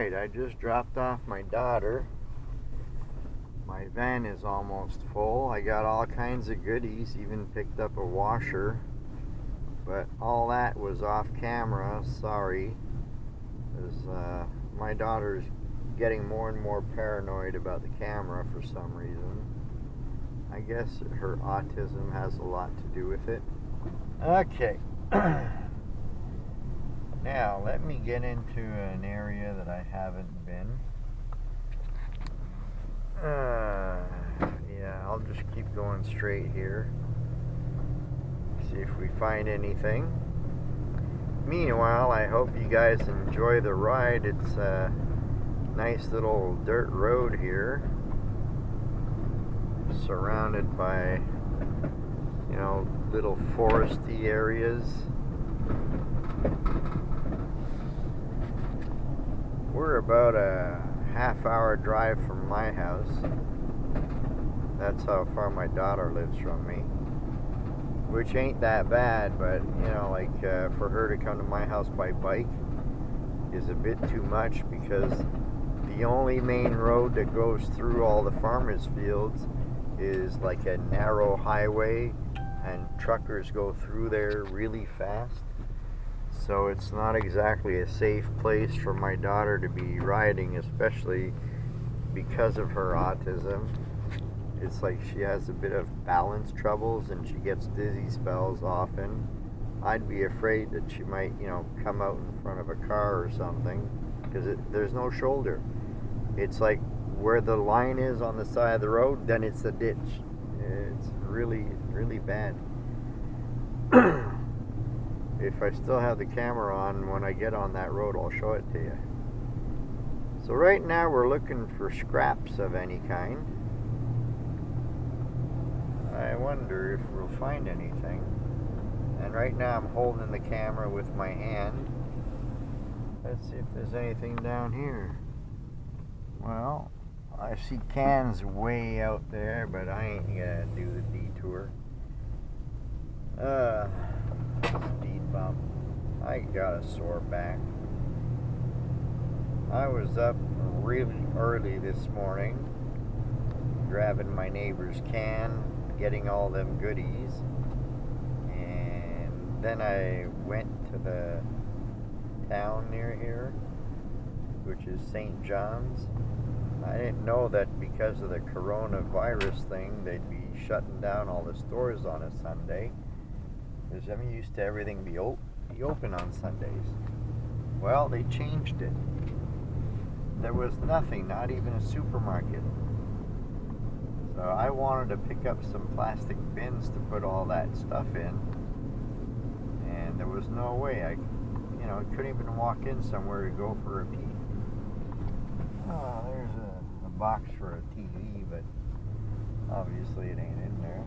Alright, I just dropped off my daughter. My van is almost full. I got all kinds of goodies, even picked up a washer. But all that was off camera, sorry. Because my daughter's getting more and more paranoid about the camera for some reason. I guess her autism has a lot to do with it. Okay. Now, let me get into an area that I haven't been. Yeah, I'll just keep going straight here. See if we find anything. Meanwhile, I hope you guys enjoy the ride. It's a nice little dirt road here, surrounded by, you know, little foresty areas. We're about a half-hour drive from my house. That's how far my daughter lives from me. Which ain't that bad, but, you know, like, for her to come to my house by bike is a bit too much, because the only main road that goes through all the farmers' fields is like a narrow highway, and truckers go through there really fast. So it's not exactly a safe place for my daughter to be riding, especially because of her autism. It's like she has a bit of balance troubles and she gets dizzy spells often. I'd be afraid that she might, you know, come out in front of a car or something, because there's no shoulder. It's like where the line is on the side of the road, then it's a ditch. It's really, really bad. If I still have the camera on, when I get on that road, I'll show it to you. So right now we're looking for scraps of any kind. I wonder if we'll find anything. And right now I'm holding the camera with my hand. Let's see if there's anything down here. Well, I see cans way out there, but I ain't gonna do the detour. Speed bump. I got a sore back. I was up really early this morning, grabbing my neighbor's can, getting all them goodies, and then I went to the town near here, which is St. John's. I didn't know that because of the coronavirus thing, they'd be shutting down all the stores on a Sunday. Because I'm used to everything be open on Sundays. Well, they changed it. There was nothing, not even a supermarket. So I wanted to pick up some plastic bins to put all that stuff in, and there was no way. I couldn't even walk in somewhere to go for a pee. Oh, there's a box for a TV, but obviously it ain't in there.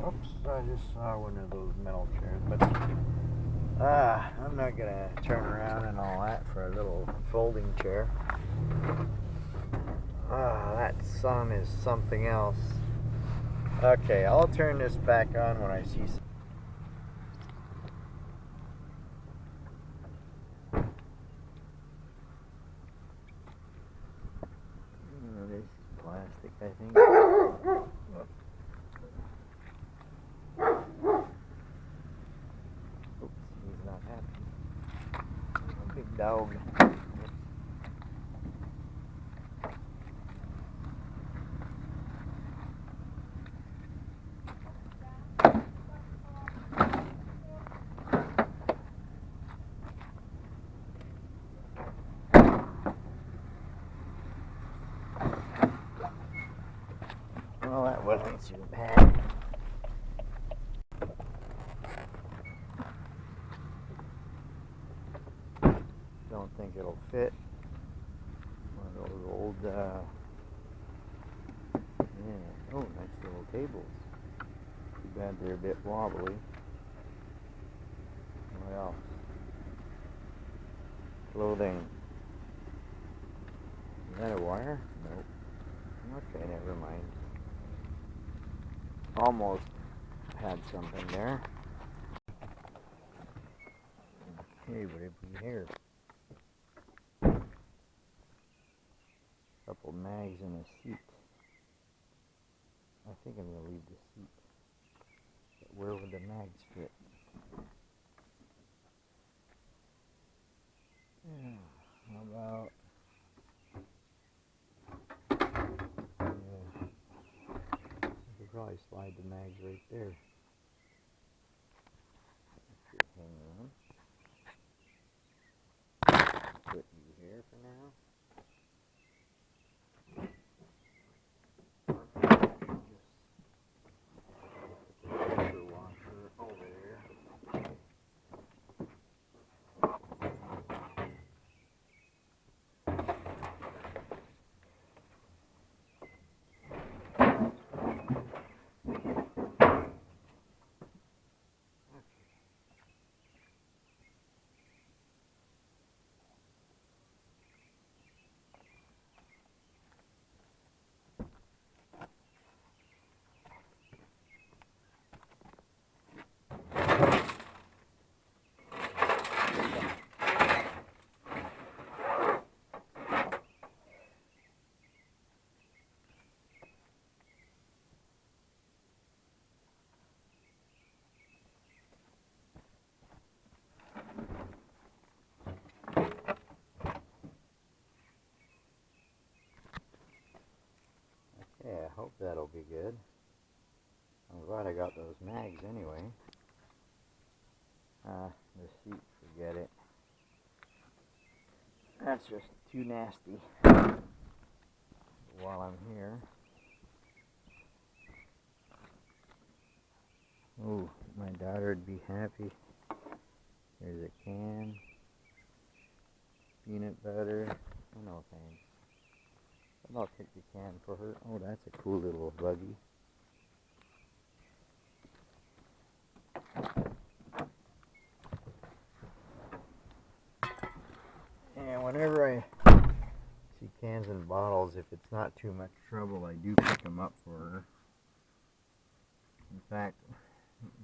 Oops, I just saw one of those metal chairs, but I'm not gonna turn around and all that for a little folding chair. That sun is something else. Okay, I'll turn this back on when I see some. This is plastic, I think. Oops, he's not happy. A big dog. Well, that wasn't too bad. Don't think it'll fit. One of those old, yeah. Oh, nice little tables. Too bad they're a bit wobbly. What else? Clothing. Is that a wire? Nope. Okay, never mind. Almost had something there. Okay, what have we here? couple mags in a seat. I think I'm going to leave the seat. But where would the mags fit? Yeah, how about... Yeah, I could probably slide the mags right there. Hang on. Put you here for now. Yeah, I hope that'll be good. I'm glad I got those mags anyway. The seat, forget it. That's just too nasty. While I'm here. Oh, my daughter would be happy. There's a can. Peanut butter. Oh, no thanks. But I'll take the can for her. Oh, that's a cool little buggy. And whenever I see cans and bottles, if it's not too much trouble, I do pick them up for her. In fact,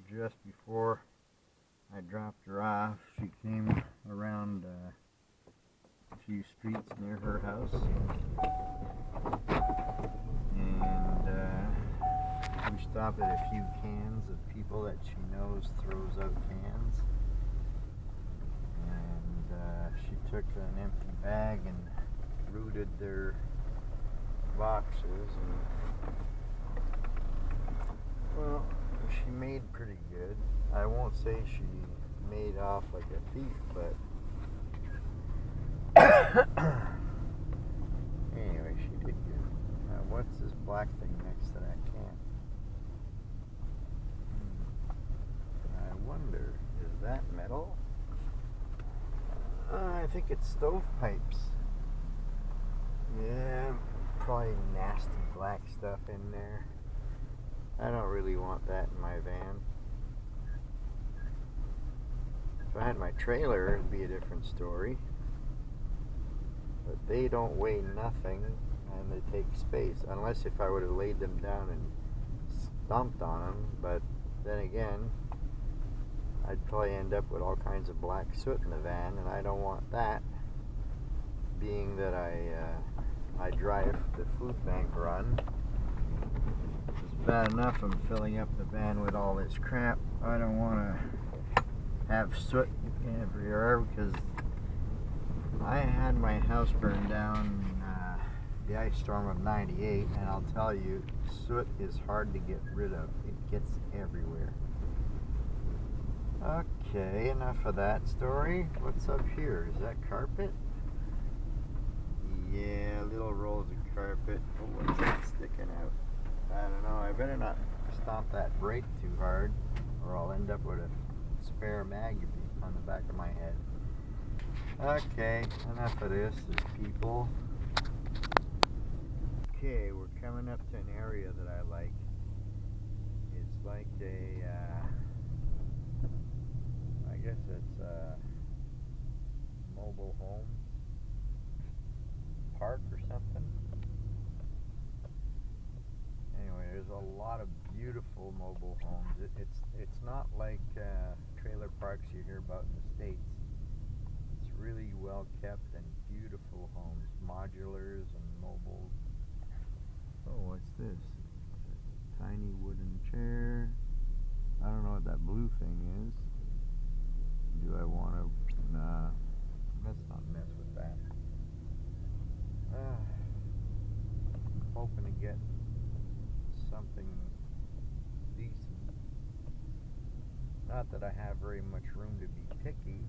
just before I dropped her off, she came around a few streets near her house, and we stopped at a few cans of people that she knows throws out cans, and she took an empty bag and rooted their boxes, and well, she made pretty good. I won't say she made off like a thief, but anyway, she did good. What's this black thing next to that can? I wonder, is that metal? I think it's stovepipes. Yeah, probably nasty black stuff in there. I don't really want that in my van. If I had my trailer, it'd be a different story. But they don't weigh nothing, and they take space. Unless if I would have laid them down and stomped on them. But then again, I'd probably end up with all kinds of black soot in the van, and I don't want that. Being that I drive the food bank run. It's bad enough I'm filling up the van with all this crap. I don't want to have soot everywhere, because I had my house burned down the ice storm of '98, and I'll tell you, soot is hard to get rid of. It gets everywhere. Okay, enough of that story. What's up here? Is that carpet? Yeah, little rolls of carpet. Oh, what's that sticking out? I don't know. I better not stomp that brake too hard, or I'll end up with a spare mag on the back of my head. Okay, enough of this. There's people. Okay, we're coming up to an area that I like. It's like a, I guess it's a mobile home park or something. Anyway, there's a lot of beautiful mobile homes. It's not like trailer parks you hear about in the States. It's really well well kept and beautiful homes, modulars and mobiles. Oh, what's this? A tiny wooden chair. I don't know what that blue thing is. Do I want to? Nah, let's not mess with that. Hoping to get something decent. Not that I have very much room to be picky,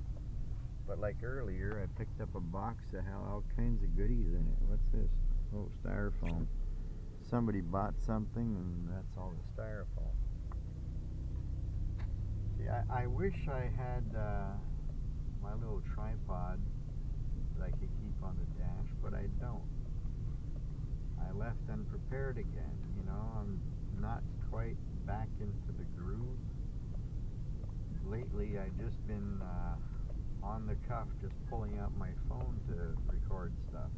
but like earlier, I picked up a box that had all kinds of goodies in it. What's this? Oh, styrofoam. Somebody bought something, and that's all the styrofoam. See, I wish I had my little tripod that I could keep on the dash, but I don't. I left unprepared again, you know. I'm not quite back into the groove. Lately, I've just been on the cuff, just pulling out my phone to record stuff.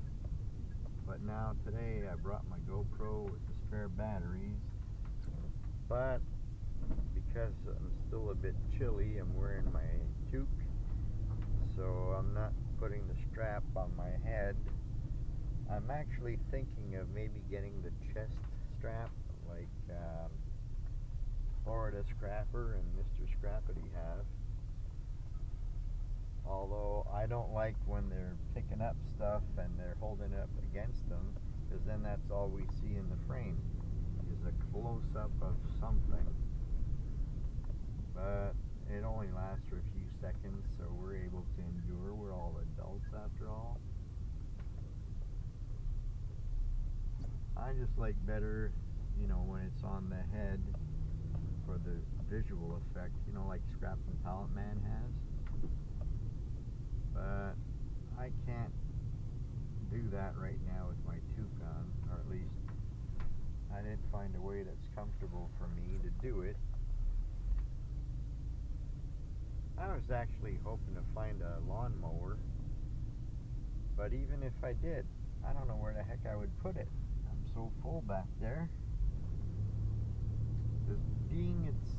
But now today, I brought my GoPro with the spare batteries. But because I'm still a bit chilly, I'm wearing my toque, so I'm not putting the strap on my head. I'm actually thinking of maybe getting the chest strap like Florida Scrapper and Mr. Scrappity have. Although I don't like when they're picking up stuff and they're holding it up against them, because then that's all we see in the frame is a close-up of something. But it only lasts for a few seconds, so we're able to endure. We're all adults after all. I just like better, you know, when it's on the head for the visual effect, you know, like Scrap and Pallet Man has. But I can't do that right now with my toque on, or at least I didn't find a way that's comfortable for me to do it. I was actually hoping to find a lawnmower, but even if I did, I don't know where the heck I would put it. I'm so full back there. Because being it's,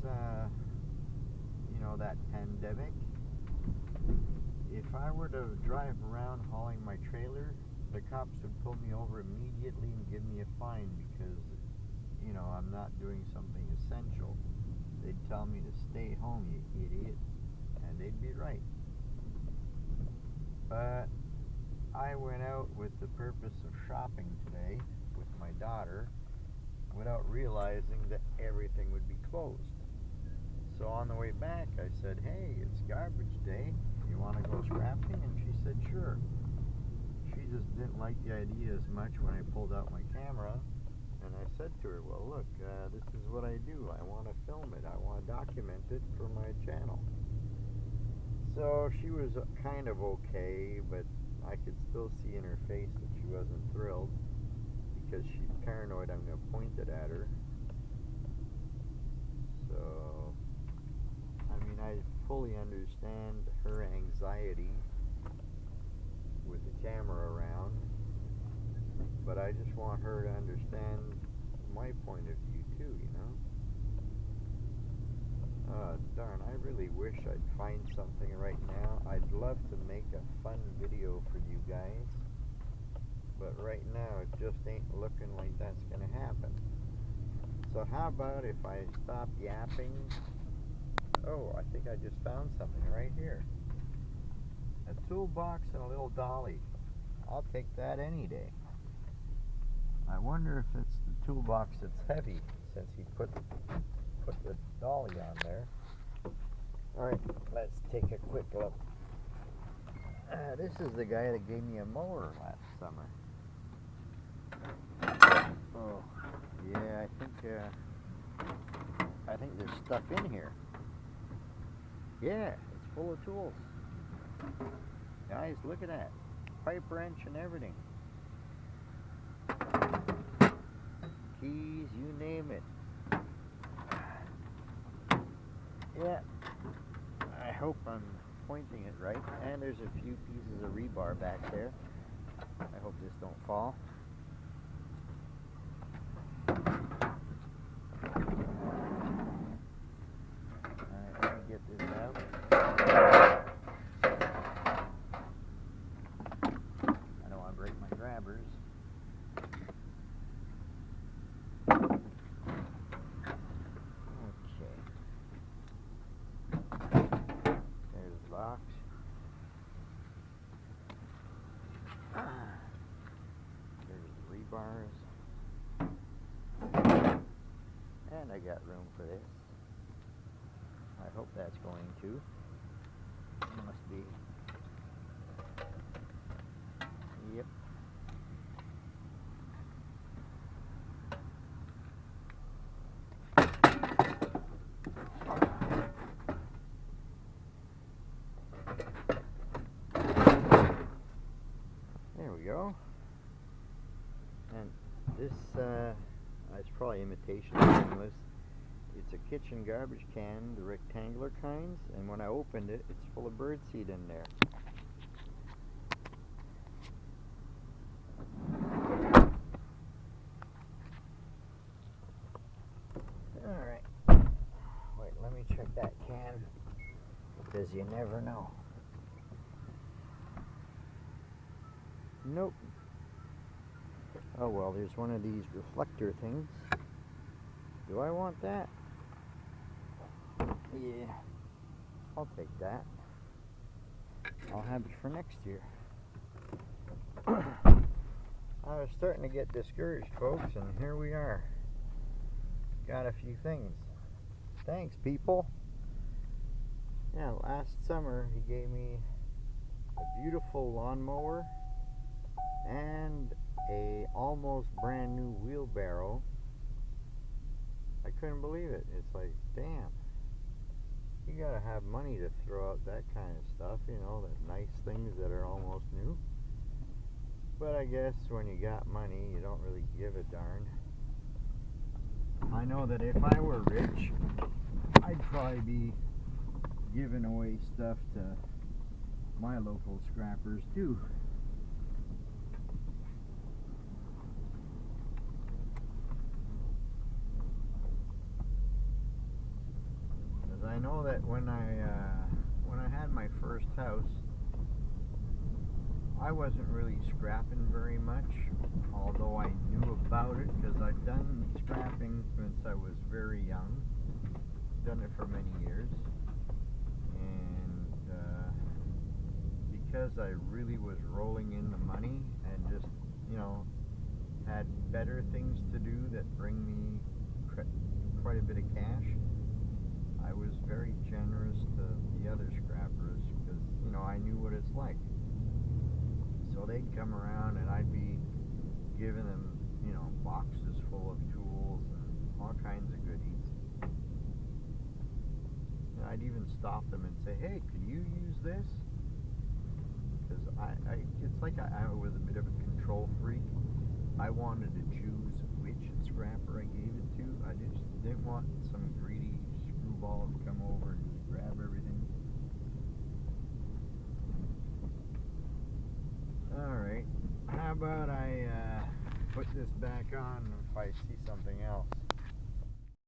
you know, that pandemic, if I were to drive around hauling my trailer, the cops would pull me over immediately and give me a fine because, you know, I'm not doing something essential. They'd tell me to stay home, you idiot. And they'd be right. But I went out with the purpose of shopping today with my daughter without realizing that everything would be closed. So on the way back I said, hey, it's garbage day, you want to go scrapping? And she said sure. She just didn't like the idea as much when I pulled out my camera, and I said to her, well look, this is what I do. I want to film it, I want to document it for my channel. So she was kind of okay, but I could still see in her face that she wasn't thrilled because she's paranoid I'm going to point it at her. So, I mean, I fully understand her anxiety with the camera around, but I just want her to understand my point of view too, you know? Darn, I really wish I'd find something right now. I'd love to make a fun video for you guys, but right now it just ain't looking like that's gonna happen. So how about if I stop yapping? Oh, I think I just found something right here. A toolbox and a little dolly. I'll take that any day. I wonder if it's the toolbox that's heavy, since he put the dolly on there. Alright, let's take a quick look. This is the guy that gave me a mower last summer. Oh, yeah, I think there's stuff in here. Yeah, it's full of tools. Guys, look at that. Pipe wrench and everything. Keys, you name it. Yeah, I hope I'm pointing it right. And there's a few pieces of rebar back there. I hope this don't fall. Alright, let me get this out. got room for this. I hope that's going to. It must be. Yep. There we go. And this, it's probably imitation stainless. It's a kitchen garbage can, the rectangular kinds, and when I opened it, it's full of birdseed in there. Alright. Wait, let me check that can, because you never know. Nope. Oh well, there's one of these reflector things. Do I want that? Yeah, I'll take that. I'll have it for next year. I was starting to get discouraged, folks, and here we are. Got a few things. Thanks, people. Yeah, last summer he gave me a beautiful lawnmower and a almost brand new wheelbarrow. I couldn't believe it. It's like, damn. You gotta have money to throw out that kind of stuff, you know, the nice things that are almost new. But I guess when you got money, you don't really give a darn. I know that if I were rich, I'd probably be giving away stuff to my local scrappers too. I know that when I had my first house, I wasn't really scrapping very much, although I knew about it because I've done scrapping since I was very young. Done it for many years, and because I really was rolling in the money and just, you know, had better things to do that bring me quite a bit of cash, I was very generous to the other scrappers because, you know, I knew what it's like. So they'd come around and I'd be giving them, you know, boxes full of tools and all kinds of goodies. And I'd even stop them and say, hey, could you use this? Because it's like I was a bit of a control freak. I wanted to choose which scrapper I gave it to. I just didn't want some greedy screwball to come over and grab everything. Alright, how about I put this back on if I see something else?